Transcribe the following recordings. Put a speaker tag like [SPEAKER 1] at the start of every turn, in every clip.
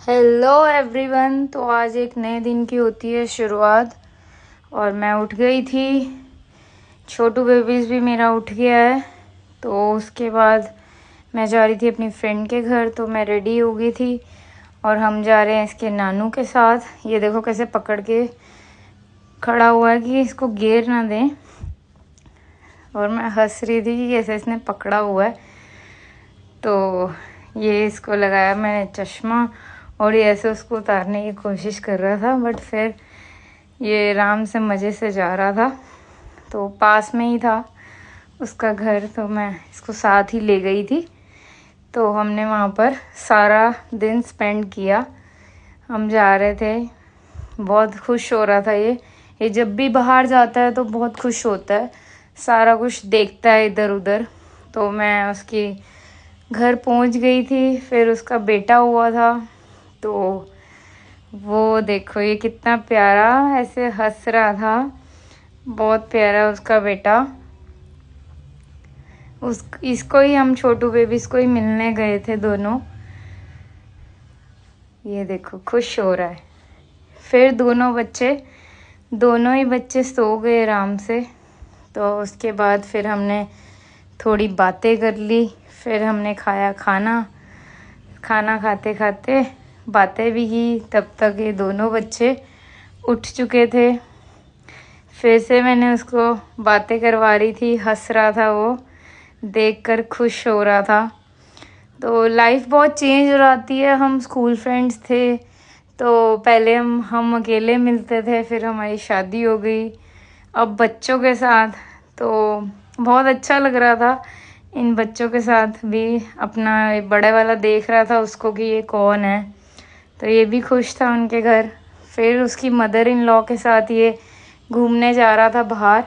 [SPEAKER 1] Hello everyone. तो आज एक नए दिन की होती है शुरुआत और मैं उठ गई थी। छोटू बेबीज़ भी मेरा उठ गया है। तो उसके बाद मैं जा रही थी अपनी फ्रेंड के घर। तो मैं रेडी हो गई थी और हम जा रहे हैं इसके नानू के साथ। ये देखो कैसे पकड़ के खड़ा हुआ है कि इसको गिर ना दें। और मैं हंस रही थी कि कैसे इसने पकड़ा हुआ है। तो ये इसको लगाया मैंने चश्मा और ये ऐसे उसको उतारने की कोशिश कर रहा था, बट फिर ये आराम से मज़े से जा रहा था। तो पास में ही था उसका घर, तो मैं इसको साथ ही ले गई थी। तो हमने वहाँ पर सारा दिन स्पेंड किया। हम जा रहे थे, बहुत खुश हो रहा था। ये जब भी बाहर जाता है तो बहुत खुश होता है, सारा कुछ देखता है इधर उधर। तो मैं उसकी घर पहुँच गई थी। फिर उसका बेटा हुआ था, तो वो देखो ये कितना प्यारा ऐसे हंस रहा था। बहुत प्यारा उसका बेटा। इसको ही हम छोटू बेबीज को ही मिलने गए थे दोनों। ये देखो खुश हो रहा है। फिर दोनों ही बच्चे सो गए आराम से। तो उसके बाद फिर हमने थोड़ी बातें कर ली। फिर हमने खाया खाना खाते खाते बातें भी की। तब तक ये दोनों बच्चे उठ चुके थे। फिर से मैंने उसको बातें करवा रही थी, हंस रहा था, वो देखकर खुश हो रहा था। तो लाइफ बहुत चेंज हो जाती है। हम स्कूल फ्रेंड्स थे, तो पहले हम अकेले मिलते थे, फिर हमारी शादी हो गई, अब बच्चों के साथ। तो बहुत अच्छा लग रहा था इन बच्चों के साथ भी। अपना बड़े वाला देख रहा था उसको कि ये कौन है, तो ये भी खुश था उनके घर। फिर उसकी मदर इन लॉ के साथ ये घूमने जा रहा था बाहर।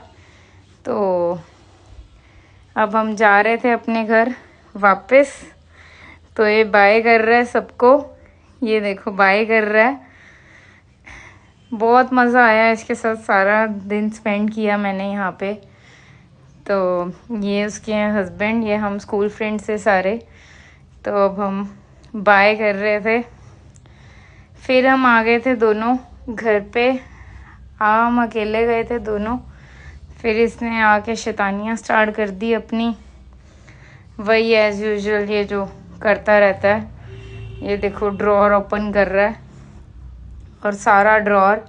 [SPEAKER 1] तो अब हम जा रहे थे अपने घर वापस। तो ये बाय कर रहा है सबको, ये देखो बाय कर रहा है। बहुत मज़ा आया इसके साथ, सारा दिन स्पेंड किया मैंने यहाँ पे। तो ये उसके हस्बैंड, ये हम स्कूल फ्रेंड्स से सारे। तो अब हम बाय कर रहे थे। फिर हम आ गए थे दोनों घर पे। हम अकेले गए थे दोनों। फिर इसने आके शैतानियाँ स्टार्ट कर दी अपनी, वही एज़ यूजुअल ये जो करता रहता है। ये देखो ड्रॉअर ओपन कर रहा है और सारा ड्रॉअर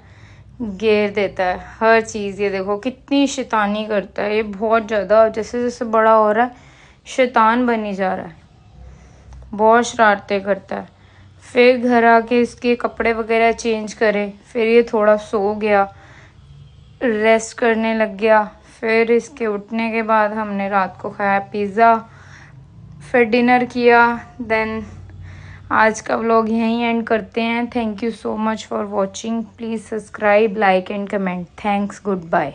[SPEAKER 1] घेर देता है, हर चीज़। ये देखो कितनी शैतानी करता है ये, बहुत ज़्यादा। जैसे जैसे बड़ा हो रहा है शैतान बनी जा रहा है, बहुत शरारतें करता है। फिर घर आके इसके कपड़े वगैरह चेंज करे। फिर ये थोड़ा सो गया, रेस्ट करने लग गया। फिर इसके उठने के बाद हमने रात को खाया पिज़्ज़ा, फिर डिनर किया। देन आज का व्लॉग यहीं एंड करते हैं। Thank you so much for watching. Please subscribe, like and comment. Thanks, good bye.